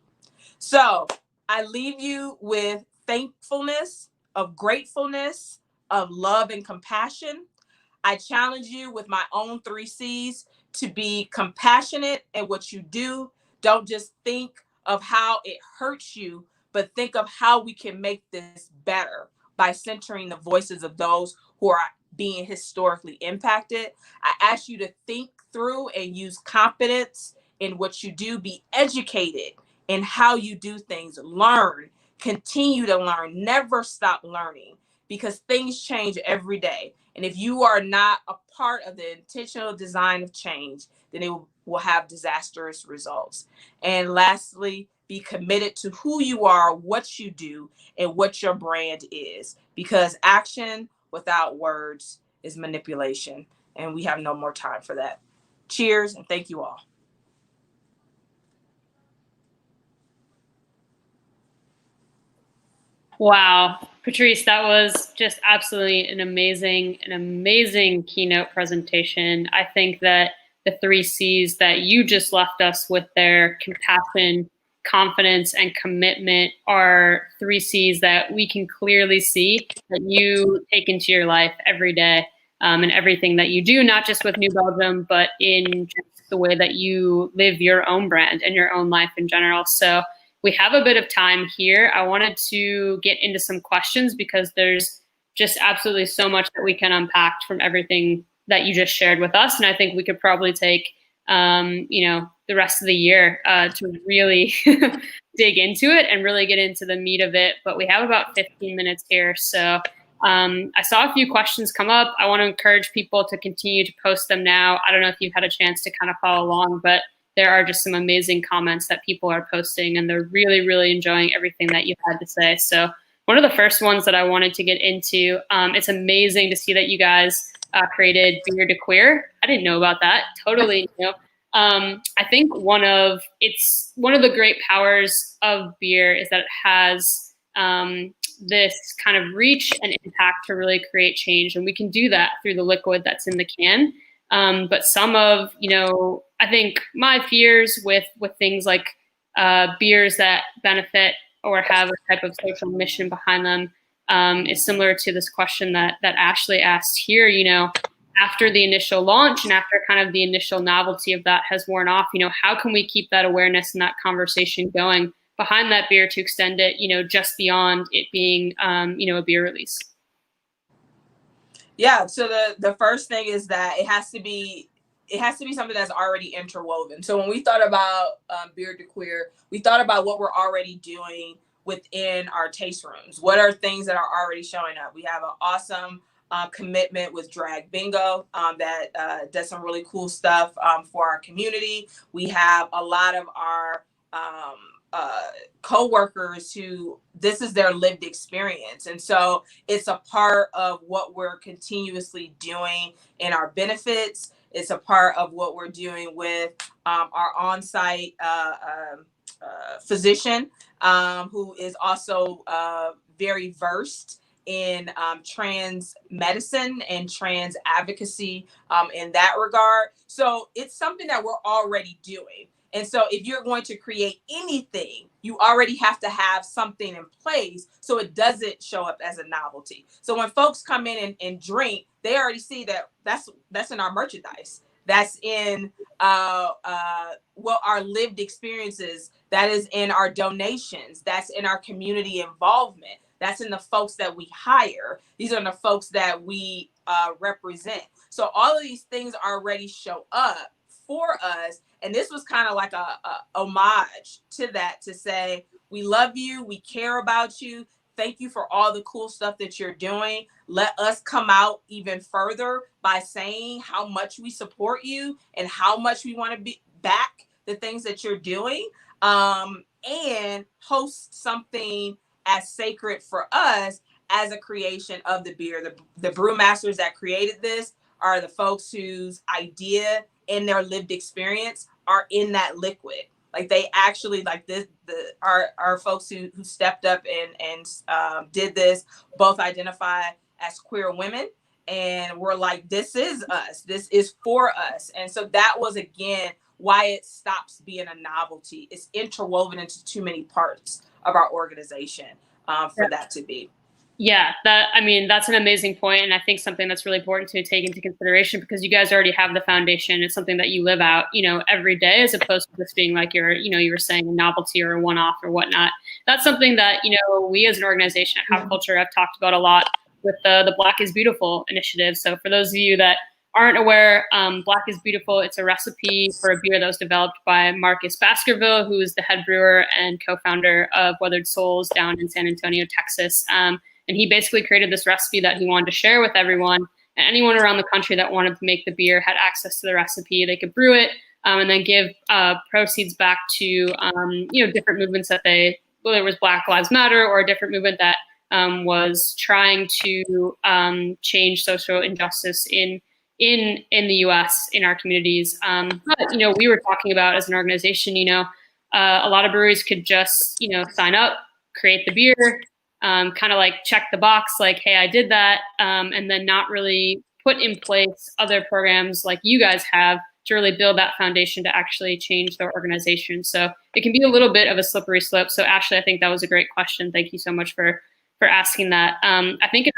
So I leave you with thankfulness, of gratefulness, of love and compassion. I challenge you with my own 3 C's to be compassionate in what you do. Don't just think of how it hurts you, but think of how we can make this better by centering the voices of those who are being historically impacted. I ask you to think through and use competence in what you do, be educated in how you do things, learn, continue to learn, never stop learning, because things change every day. And if you are not a part of the intentional design of change, then it will have disastrous results. And lastly, be committed to who you are, what you do, and what your brand is, because action without words is manipulation. And we have no more time for that. Cheers, and thank you all. Wow, Patrice, that was just absolutely an amazing keynote presentation. I think that the 3 C's that you just left us with there, compassion, confidence, and commitment, are 3 C's that we can clearly see that you take into your life every day, and everything that you do, not just with New Belgium, but in just the way that you live your own brand and your own life in general. So we have a bit of time here. I wanted to get into some questions because there's just absolutely so much that we can unpack from everything that you just shared with us. And I think we could probably take, the rest of the year to really dig into it and really get into the meat of it. But we have about 15 minutes here. So I saw a few questions come up. I want to encourage people to continue to post them now. I don't know if you've had a chance to kind of follow along, but there are just some amazing comments that people are posting, and they're really, really enjoying everything that you had to say. So one of the first ones that I wanted to get into, it's amazing to see that you guys created Beer Decoyer. I didn't know about that. Totally new. I think one of the great powers of beer is that it has this kind of reach and impact to really create change. And we can do that through the liquid that's in the can. But some of, I think my fears with things like beers that benefit or have a type of social mission behind them is similar to this question that Ashley asked here. After the initial launch and after kind of the initial novelty of that has worn off, how can we keep that awareness and that conversation going behind that beer to extend it, just beyond it being, a beer release? Yeah. So the first thing is that it has to be something that's already interwoven. So when we thought about Beer Decoyer, we thought about what we're already doing within our taste rooms. What are things that are already showing up? We have an awesome commitment with Drag Bingo that does some really cool stuff for our community. We have a lot of our co-workers who this is their lived experience. And so it's a part of what we're continuously doing in our benefits. It's a part of what we're doing with our on-site physician who is also very versed in trans medicine and trans advocacy in that regard. So it's something that we're already doing. And so if you're going to create anything, you already have to have something in place so it doesn't show up as a novelty. So when folks come in and drink, they already see that that's in our merchandise. That's in our lived experiences. That is in our donations. That's in our community involvement. That's in the folks that we hire. These are the folks that we represent. So all of these things already show up for us. And this was kind of like a homage to that, to say, we love you, we care about you. Thank you for all the cool stuff that you're doing. Let us come out even further by saying how much we support you and how much we want to be back the things that you're doing, and host something as sacred for us as a creation of the beer. The brewmasters that created this are the folks whose idea and their lived experience are in that liquid. Like they actually, like this, our folks who stepped up and did this both identify as queer women, and we're like, this is us, this is for us. And so that was, again, why it stops being a novelty. It's interwoven into too many parts of our organization for that to be. Yeah, that's an amazing point, and I think something that's really important to take into consideration, because you guys already have the foundation. It's something that you live out, every day, as opposed to this being like you were saying, a novelty or a one-off or whatnot. That's something that we as an organization at How Culture have talked about a lot with the Black is Beautiful initiative. So for those of you that aren't aware, Black is Beautiful. It's a recipe for a beer that was developed by Marcus Baskerville, who is the head brewer and co-founder of Weathered Souls down in San Antonio, Texas. And he basically created this recipe that he wanted to share with everyone. And anyone around the country that wanted to make the beer had access to the recipe. They could brew it and then give proceeds back to different movements that whether it was Black Lives Matter or a different movement that was trying to change social injustice in the U.S. in our communities. But we were talking about as an organization, a lot of breweries could just sign up, create the beer, kind of like check the box, like, hey, I did that, and then not really put in place other programs like you guys have to really build that foundation to actually change their organization. So it can be a little bit of a slippery slope. So Ashley, I think that was a great question. Thank you so much for asking that. I think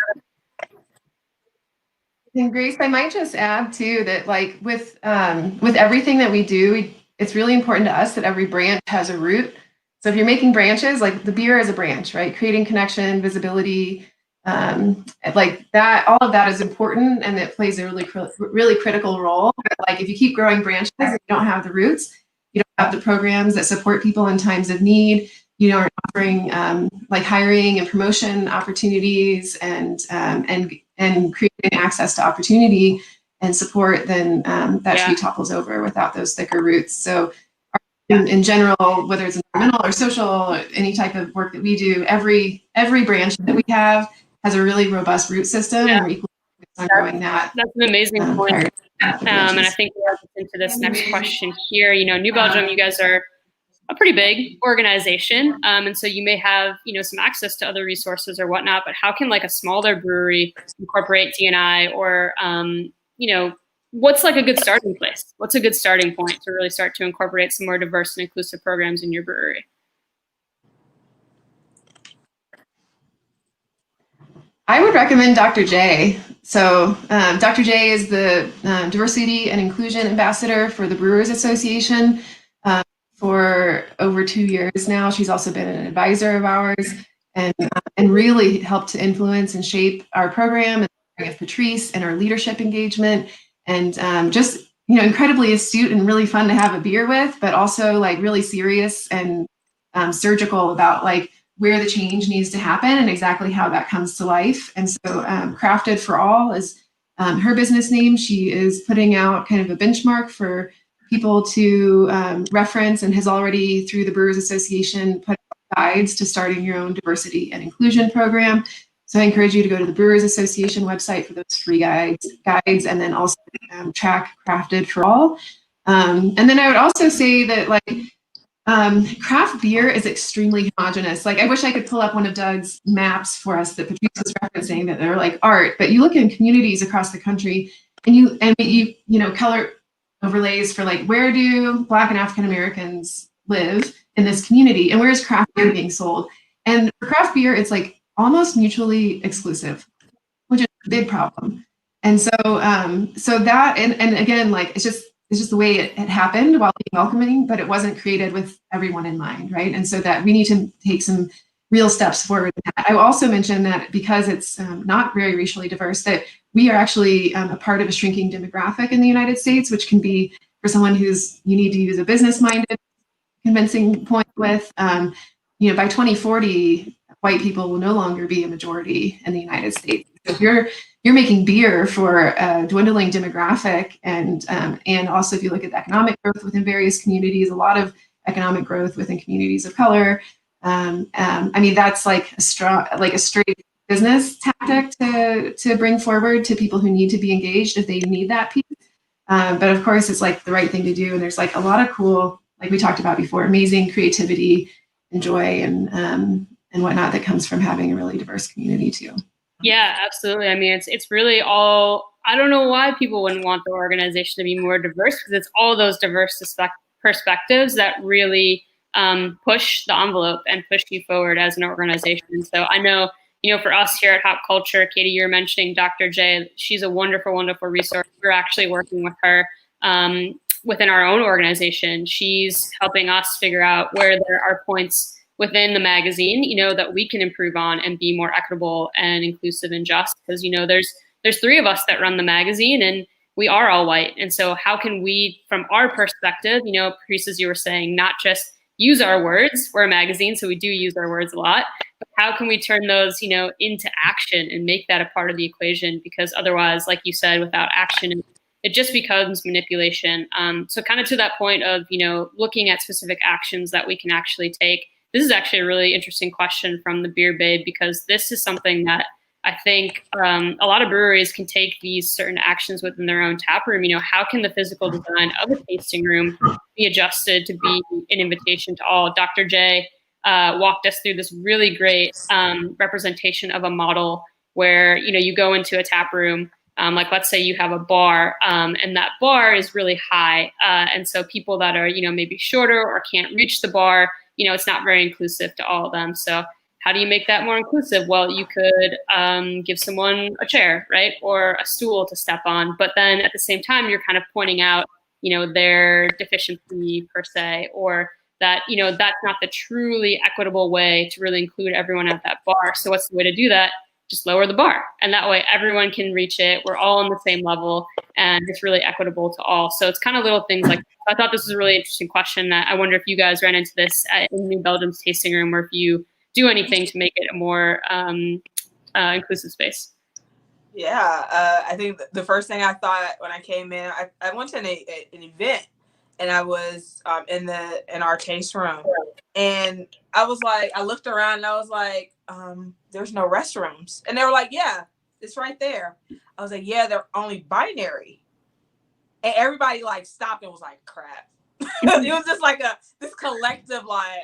and Grace, I might just add too that like with everything that we do, it's really important to us that every branch has a root. So if you're making branches, like the beer is a branch, right? Creating connection, visibility, like that, all of that is important, and it plays a really critical role. But like if you keep growing branches and you don't have the roots, you don't have the programs that support people in times of need, aren't offering like hiring and promotion opportunities and creating access to opportunity and support, then that tree topples over without those thicker roots. So in general, whether it's environmental or social or any type of work that we do, every branch that we have has a really robust root system, and we're equally focused on growing that. That's an amazing point. And I think we'll get into this next question here. New Belgium, you guys are a pretty big organization, and so you may have some access to other resources or whatnot. But how can like a smaller brewery incorporate D&I, or what's like a good starting place? What's a good starting point to really start to incorporate some more diverse and inclusive programs in your brewery? I would recommend Dr. J. So Dr. J is the Diversity and Inclusion Ambassador for the Brewers Association for over 2 years now. She's also been an advisor of ours and really helped to influence and shape our program and of Patrice and our leadership engagement, and just incredibly astute and really fun to have a beer with, but also like really serious and surgical about like where the change needs to happen and exactly how that comes to life. And so Crafted for All is her business name. She is putting out kind of a benchmark for people to reference, and has already, through the Brewers Association, put out guides to starting your own diversity and inclusion program. So I encourage you to go to the Brewers Association website for those free guides, and then also track Crafted for All. And then I would also say that like craft beer is extremely homogenous. Like I wish I could pull up one of Doug's maps for us that Patrice was referencing, that they're like art, but you look in communities across the country and you color overlays for like, where do Black and African Americans live in this community, and where is craft beer being sold? And for craft beer, it's like almost mutually exclusive, which is a big problem. And so that, and again, like it's just the way it happened while being welcoming, but it wasn't created with everyone in mind, right? And so that we need to take some real steps forward. I will also mention that because it's not very racially diverse, that we are actually a part of a shrinking demographic in the United States, which can be, for someone you need to use a business-minded convincing point with, by 2040, white people will no longer be a majority in the United States. So if you're making beer for a dwindling demographic, and also if you look at the economic growth within various communities, a lot of economic growth within communities of color. I mean, that's like a straight business tactic to bring forward to people who need to be engaged if they need that piece. But of course, it's like the right thing to do. And there's like a lot of cool, like we talked about before, amazing creativity and joy and whatnot that comes from having a really diverse community too. Yeah, absolutely. I mean, it's really all, I don't know why people wouldn't want the organization to be more diverse, because it's all those diverse perspectives that really push the envelope and push you forward as an organization. So I know, for us here at Hop Culture, Katie, you're mentioning Dr. J. She's a wonderful, wonderful resource. We're actually working with her within our own organization. She's helping us figure out where there are points within the magazine, that we can improve on and be more equitable and inclusive and just. Because, there's 3 of us that run the magazine, and we are all white. And so how can we, from our perspective, Patrice, as you were saying, not just use our words, we're a magazine, so we do use our words a lot, but how can we turn those, into action and make that a part of the equation? Because otherwise, like you said, without action, it just becomes manipulation. So kind of to that point of, looking at specific actions that we can actually take. This is actually a really interesting question from the Beer Babe, because this is something that I think a lot of breweries can take these certain actions within their own tap room. How can the physical design of a tasting room be adjusted to be an invitation to all? Dr. J walked us through this really great representation of a model where, you go into a tap room, like let's say you have a bar, and that bar is really high. And so people that are, maybe shorter or can't reach the bar, it's not very inclusive to all of them. So how do you make that more inclusive? Well, you could give someone a chair, right? Or a stool to step on. But then at the same time, you're kind of pointing out, their deficiency per se, or that, that's not the truly equitable way to really include everyone at that bar. So what's the way to do that? Just lower the bar. And that way everyone can reach it. We're all on the same level and it's really equitable to all. So it's kind of little things like, I thought this was a really interesting question. That I wonder if you guys ran into this in New Belgium's tasting room, or if you do anything to make it a more inclusive space. Yeah, I think the first thing I thought when I came in, I went to an event, and I was in our taste room, and I was like, I looked around and I was like, there's no restrooms, and they were like, yeah, it's right there. I was like, yeah, they're only binary, and everybody like stopped and was like, crap. It was just like this collective like,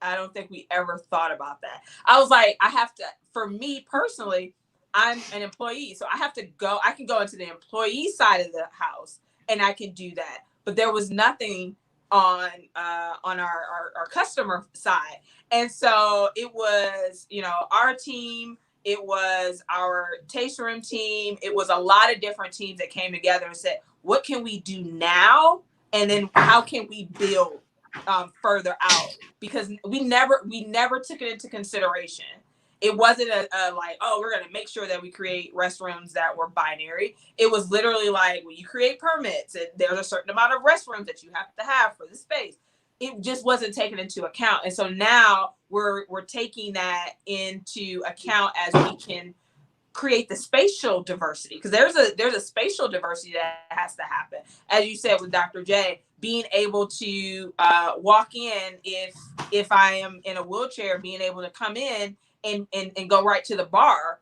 I don't think we ever thought about that. I was like, I have to, for me personally, I'm an employee, so I can go into the employee side of the house and I can do that. But there was nothing on our customer side. And so it was, our team, it was our taste room team, it was a lot of different teams that came together and said, what can we do now? And then how can we build further out? Because we never took it into consideration. It wasn't a like, oh, we're going to make sure that we create restrooms that were binary. It was literally like, when you create permits, and there's a certain amount of restrooms that you have to have for the space. It just wasn't taken into account. And so now we're taking that into account as we can create the spatial diversity, because there's a spatial diversity that has to happen. As you said with Dr. J, being able to walk in, if I am in a wheelchair, being able to come in and go right to the bar,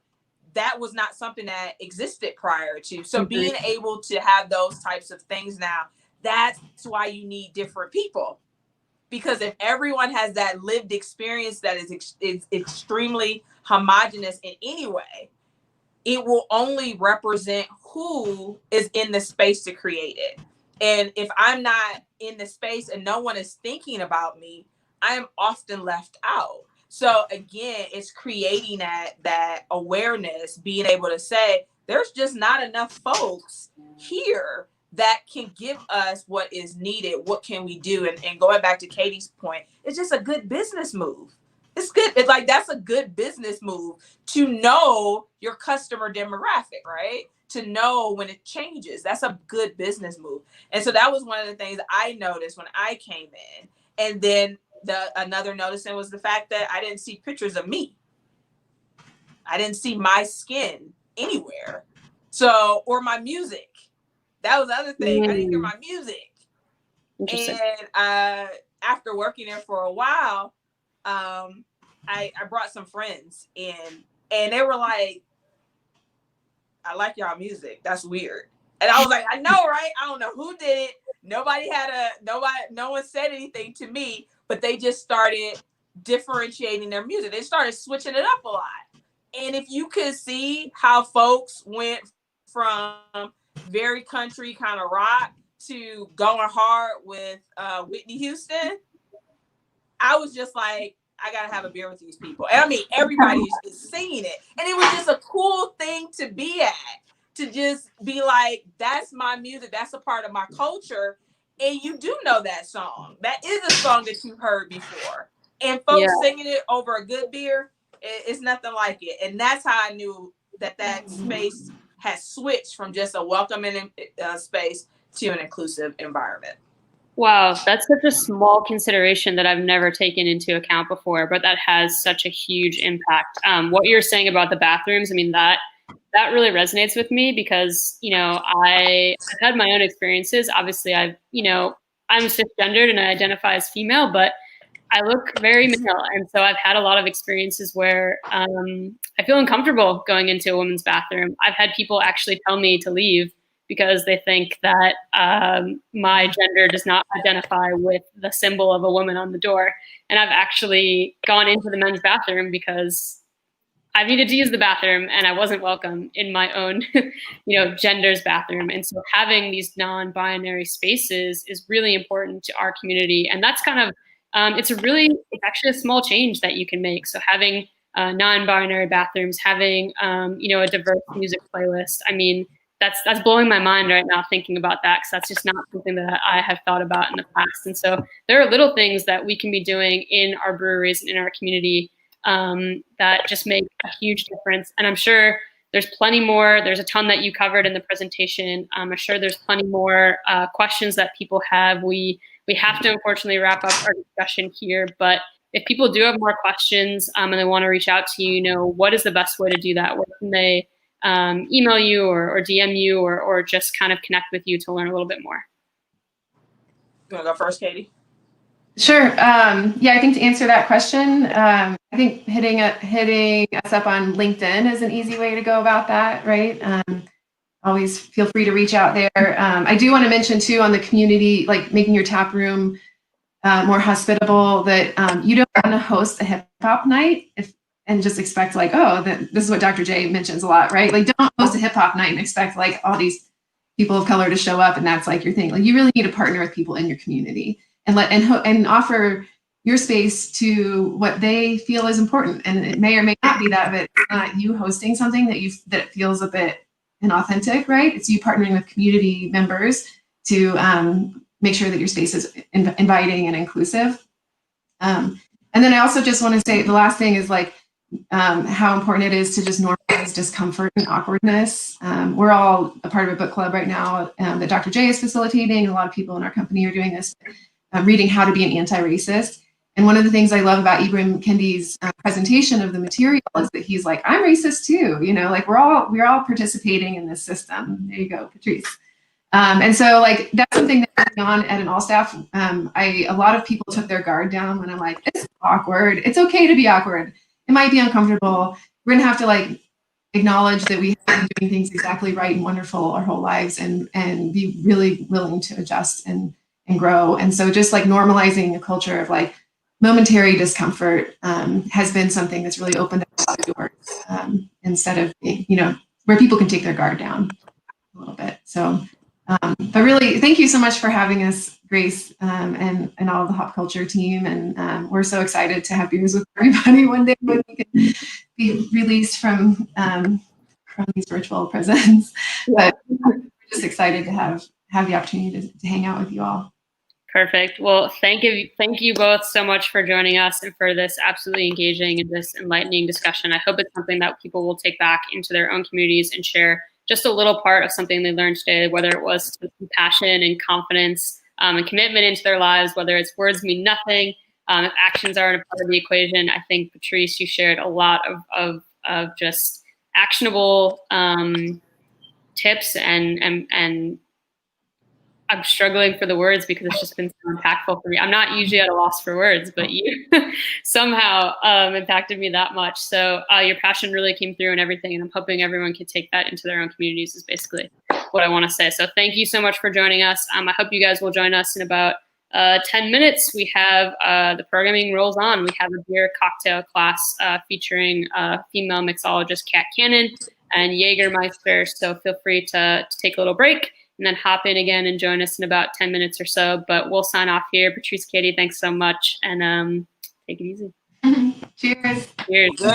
that was not something that existed prior to. So being able to have those types of things now, that's why you need different people. Because if everyone has that lived experience that is extremely homogenous in any way, it will only represent who is in the space to create it. And if I'm not in the space and no one is thinking about me, I am often left out. So again, it's creating that awareness, being able to say, there's just not enough folks here that can give us what is needed. What can we do? And going back to Katie's point, it's just a good business move. It's good. It's like, that's a good business move to know your customer demographic, right? To know when it changes. That's a good business move. And so that was one of the things I noticed when I came in. And then another noticing was the fact that I didn't see pictures of me. I didn't see my skin anywhere. So, or my music. That was the other thing. I didn't hear my music. And after working there for a while, I brought some friends in, and they were like, I like y'all music. That's weird. And I was like, I know, right? I don't know who did it. No one said anything to me, but they just started differentiating their music. They started switching it up a lot. And if you could see how folks went from very country kind of rock to going hard with Whitney Houston, I was just like, I gotta have a beer with these people. And I mean, everybody's just singing it. And it was just a cool thing to be at, to just be like, that's my music, that's a part of my culture. And you do know that song. That is a song that you've heard before. And folks singing it over a good beer, it's nothing like it. And that's how I knew that space has switched from just a welcoming space to an inclusive environment. Wow, that's such a small consideration that I've never taken into account before, but that has such a huge impact. What you're saying about the bathrooms, I mean, that really resonates with me because, you know, I've had my own experiences. Obviously, I'm cisgendered and I identify as female, but I look very male. And so I've had a lot of experiences where I feel uncomfortable going into a women's bathroom. I've had people actually tell me to leave because they think that my gender does not identify with the symbol of a woman on the door. And I've actually gone into the men's bathroom because I needed to use the bathroom and I wasn't welcome in my own, gender's bathroom. And so having these non-binary spaces is really important to our community. And that's kind of, it's actually a small change that you can make. So having non-binary bathrooms, having, a diverse music playlist. I mean, that's blowing my mind right now thinking about that, because that's just not something that I have thought about in the past. And so there are little things that we can be doing in our breweries and in our community that just make a huge difference. And I'm sure there's plenty more. There's a ton that you covered in the presentation. I'm sure there's plenty more questions that people have. We have to unfortunately wrap up our discussion here, but if people do have more questions and they want to reach out to you, what is the best way to do that? Where can they email you or DM you or just kind of connect with you to learn a little bit more? You want to go first, Katie? Sure. I think to answer that question, I think hitting us up on LinkedIn is an easy way to go about that, right? Always feel free to reach out there. I do want to mention too on the community, like making your tap room more hospitable, that you don't want to host a hip hop night and just expect like, this is what Dr. J mentions a lot, right? Like don't host a hip hop night and expect like all these people of color to show up and that's like your thing. Like you really need to partner with people in your community and offer your space to what they feel is important. And it may or may not be that, but it's not you hosting something that feels a bit inauthentic, right? It's you partnering with community members to make sure that your space is inviting and inclusive. And then I also just want to say the last thing is like how important it is to just normalize discomfort and awkwardness. We're all a part of a book club right now that Dr. J is facilitating. A lot of people in our company are doing this, reading How to Be an Anti-Racist. And one of the things I love about Ibram Kendi's presentation of the material is that he's like, I'm racist too. Like we're all participating in this system. There you go, Patrice. And so like that's something that's going on at an all staff. A lot of people took their guard down when I'm like, it's awkward. It's okay to be awkward. It might be uncomfortable. We're gonna have to like acknowledge that we have been doing things exactly right and wonderful our whole lives and be really willing to adjust and grow. And so just like normalizing a culture of like momentary discomfort has been something that's really opened up a lot of doors instead of, where people can take their guard down a little bit. So, but really, thank you so much for having us, Grace, and all of the Hop Culture team. And we're so excited to have beers with everybody one day when we can be released from these virtual prisons. But we're just excited to have the opportunity to hang out with you all. Perfect. Well, thank you both so much for joining us and for this absolutely engaging and this enlightening discussion. I hope it's something that people will take back into their own communities and share just a little part of something they learned today, whether it was compassion and confidence and commitment into their lives, whether it's words mean nothing, if actions aren't a part of the equation. I think, Patrice, you shared a lot of just actionable tips and I'm struggling for the words because it's just been so impactful for me. I'm not usually at a loss for words, but you somehow impacted me that much. So your passion really came through and everything. And I'm hoping everyone can take that into their own communities is basically what I want to say. So thank you so much for joining us. I hope you guys will join us in about 10 minutes. We have the programming rolls on. We have a beer cocktail class featuring female mixologist Kat Cannon and Jägermeister. So feel free to take a little break and then hop in again and join us in about 10 minutes or so. But we'll sign off here. Patrice, Katie, thanks so much. And take it easy. Cheers. Cheers.